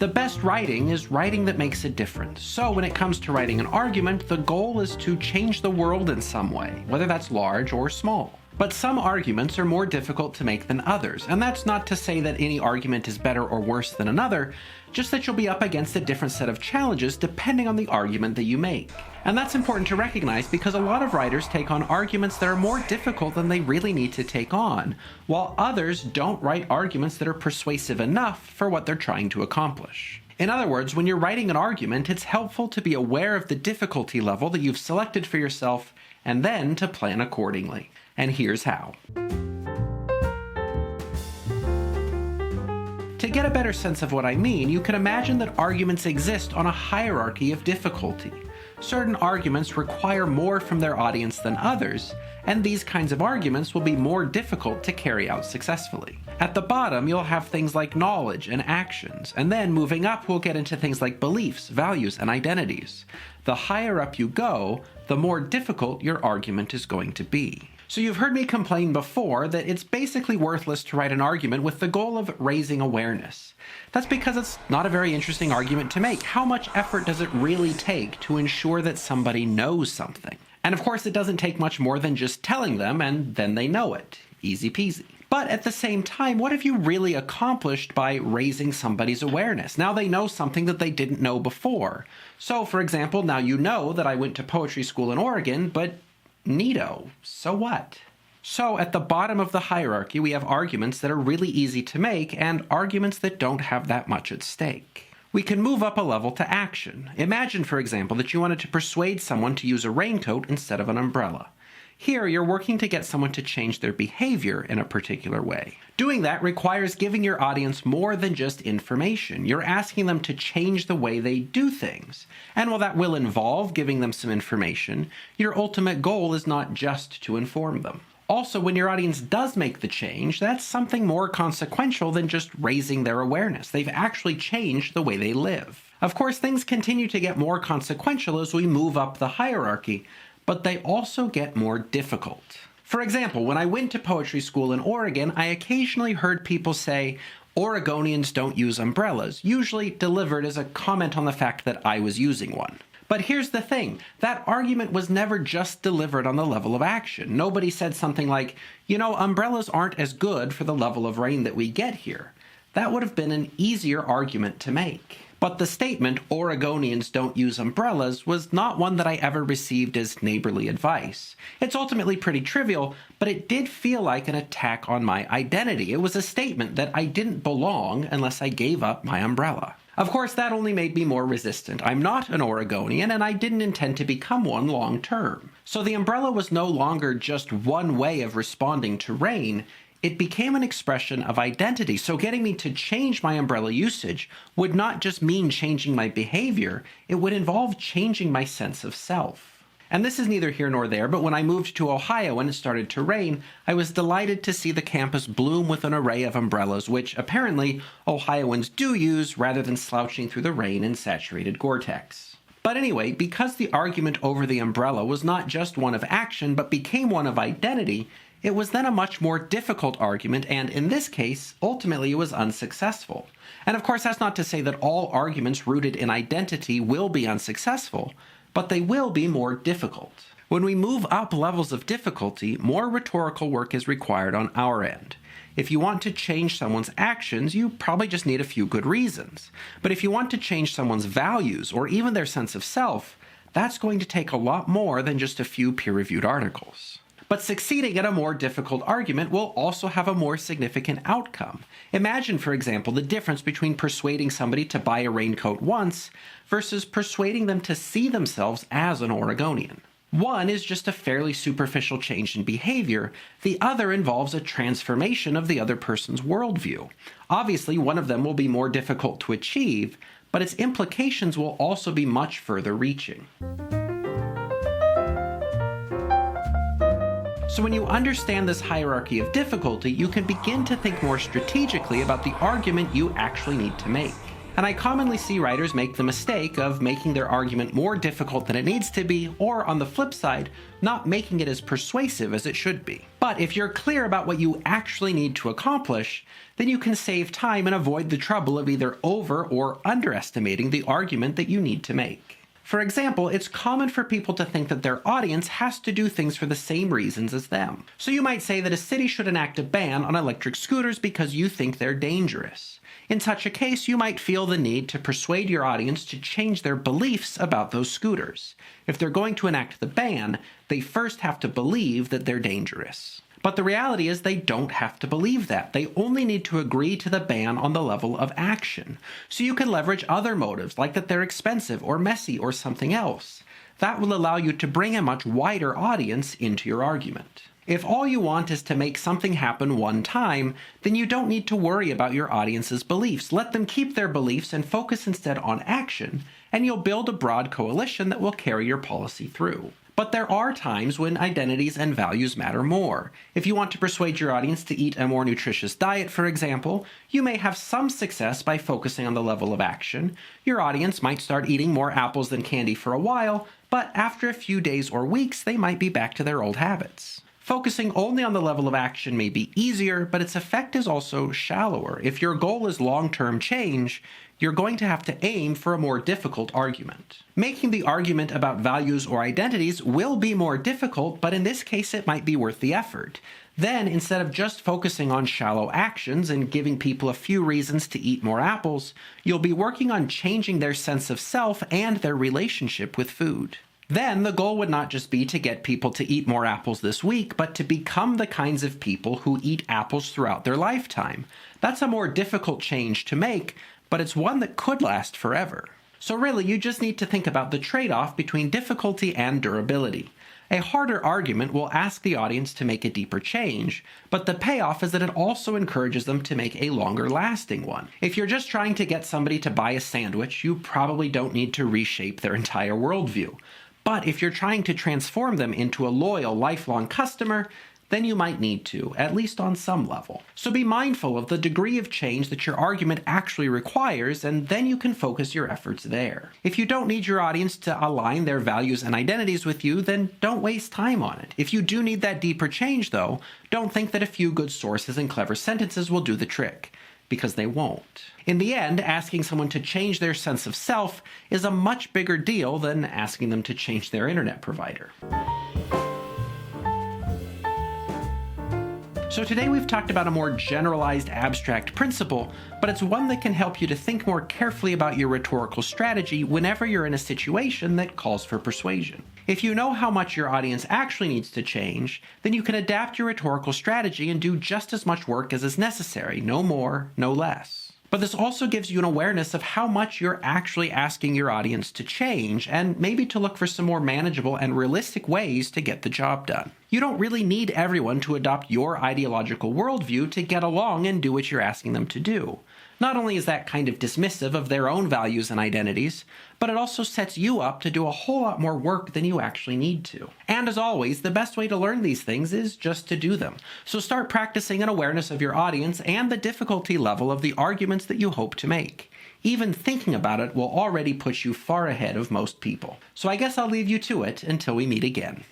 The best writing is writing that makes a difference. So when it comes to writing an argument, the goal is to change the world in some way, whether that's large or small. But some arguments are more difficult to make than others, and that's not to say that any argument is better or worse than another, just that you'll be up against a different set of challenges depending on the argument that you make. And that's important to recognize because a lot of writers take on arguments that are more difficult than they really need to take on, while others don't write arguments that are persuasive enough for what they're trying to accomplish. In other words, when you're writing an argument, it's helpful to be aware of the difficulty level that you've selected for yourself and then to plan accordingly. And here's how. To get a better sense of what I mean, you can imagine that arguments exist on a hierarchy of difficulty. Certain arguments require more from their audience than others, and these kinds of arguments will be more difficult to carry out successfully. At the bottom, you'll have things like knowledge and actions, and then moving up, we'll get into things like beliefs, values, and identities. The higher up you go, the more difficult your argument is going to be. So you've heard me complain before that it's basically worthless to write an argument with the goal of raising awareness. That's because it's not a very interesting argument to make. How much effort does it really take to ensure that somebody knows something? And of course, it doesn't take much more than just telling them and then they know it. Easy peasy. But at the same time, what have you really accomplished by raising somebody's awareness? Now they know something that they didn't know before. So for example, now you know that I went to poetry school in Oregon, but neato, so what? So at the bottom of the hierarchy, we have arguments that are really easy to make and arguments that don't have that much at stake. We can move up a level to action. Imagine, for example, that you wanted to persuade someone to use a raincoat instead of an umbrella. Here, you're working to get someone to change their behavior in a particular way. Doing that requires giving your audience more than just information. You're asking them to change the way they do things. And while that will involve giving them some information, your ultimate goal is not just to inform them. Also, when your audience does make the change, that's something more consequential than just raising their awareness. They've actually changed the way they live. Of course, things continue to get more consequential as we move up the hierarchy, but they also get more difficult. For example, when I went to poetry school in Oregon, I occasionally heard people say, Oregonians don't use umbrellas, usually delivered as a comment on the fact that I was using one. But here's the thing, that argument was never just delivered on the level of action. Nobody said something like, umbrellas aren't as good for the level of rain that we get here. That would have been an easier argument to make. But the statement, Oregonians don't use umbrellas, was not one that I ever received as neighborly advice. It's ultimately pretty trivial, but it did feel like an attack on my identity. It was a statement that I didn't belong unless I gave up my umbrella. Of course, that only made me more resistant. I'm not an Oregonian, and I didn't intend to become one long term. So the umbrella was no longer just one way of responding to rain. It became an expression of identity, so getting me to change my umbrella usage would not just mean changing my behavior, it would involve changing my sense of self. And this is neither here nor there, but when I moved to Ohio and it started to rain, I was delighted to see the campus bloom with an array of umbrellas, which apparently Ohioans do use rather than slouching through the rain in saturated Gore-Tex. But anyway, because the argument over the umbrella was not just one of action, but became one of identity, it was then a much more difficult argument, and in this case, ultimately it was unsuccessful. And of course, that's not to say that all arguments rooted in identity will be unsuccessful, but they will be more difficult. When we move up levels of difficulty, more rhetorical work is required on our end. If you want to change someone's actions, you probably just need a few good reasons. But if you want to change someone's values or even their sense of self, that's going to take a lot more than just a few peer-reviewed articles. But succeeding at a more difficult argument will also have a more significant outcome. Imagine, for example, the difference between persuading somebody to buy a raincoat once versus persuading them to see themselves as an Oregonian. One is just a fairly superficial change in behavior. The other involves a transformation of the other person's worldview. Obviously, one of them will be more difficult to achieve, but its implications will also be much further reaching. So when you understand this hierarchy of difficulty, you can begin to think more strategically about the argument you actually need to make. And I commonly see writers make the mistake of making their argument more difficult than it needs to be, or on the flip side, not making it as persuasive as it should be. But if you're clear about what you actually need to accomplish, then you can save time and avoid the trouble of either over or underestimating the argument that you need to make. For example, it's common for people to think that their audience has to do things for the same reasons as them. So you might say that a city should enact a ban on electric scooters because you think they're dangerous. In such a case, you might feel the need to persuade your audience to change their beliefs about those scooters. If they're going to enact the ban, they first have to believe that they're dangerous. But the reality is they don't have to believe that. They only need to agree to the ban on the level of action. So you can leverage other motives, like that they're expensive or messy or something else. That will allow you to bring a much wider audience into your argument. If all you want is to make something happen one time, then you don't need to worry about your audience's beliefs. Let them keep their beliefs and focus instead on action, and you'll build a broad coalition that will carry your policy through. But there are times when identities and values matter more. If you want to persuade your audience to eat a more nutritious diet, for example, you may have some success by focusing on the level of action. Your audience might start eating more apples than candy for a while, but after a few days or weeks, they might be back to their old habits. Focusing only on the level of action may be easier, but its effect is also shallower. If your goal is long-term change, you're going to have to aim for a more difficult argument. Making the argument about values or identities will be more difficult, but in this case it might be worth the effort. Then, instead of just focusing on shallow actions and giving people a few reasons to eat more apples, you'll be working on changing their sense of self and their relationship with food. Then the goal would not just be to get people to eat more apples this week, but to become the kinds of people who eat apples throughout their lifetime. That's a more difficult change to make, but it's one that could last forever. So really, you just need to think about the trade-off between difficulty and durability. A harder argument will ask the audience to make a deeper change, but the payoff is that it also encourages them to make a longer-lasting one. If you're just trying to get somebody to buy a sandwich, you probably don't need to reshape their entire worldview. But if you're trying to transform them into a loyal, lifelong customer, then you might need to, at least on some level. So be mindful of the degree of change that your argument actually requires, and then you can focus your efforts there. If you don't need your audience to align their values and identities with you, then don't waste time on it. If you do need that deeper change, though, don't think that a few good sources and clever sentences will do the trick, because they won't. In the end, asking someone to change their sense of self is a much bigger deal than asking them to change their internet provider. So today we've talked about a more generalized abstract principle, but it's one that can help you to think more carefully about your rhetorical strategy whenever you're in a situation that calls for persuasion. If you know how much your audience actually needs to change, then you can adapt your rhetorical strategy and do just as much work as is necessary, no more, no less. But this also gives you an awareness of how much you're actually asking your audience to change, and maybe to look for some more manageable and realistic ways to get the job done. You don't really need everyone to adopt your ideological worldview to get along and do what you're asking them to do. Not only is that kind of dismissive of their own values and identities, but it also sets you up to do a whole lot more work than you actually need to. And as always, the best way to learn these things is just to do them. So start practicing an awareness of your audience and the difficulty level of the arguments that you hope to make. Even thinking about it will already put you far ahead of most people. So I guess I'll leave you to it until we meet again.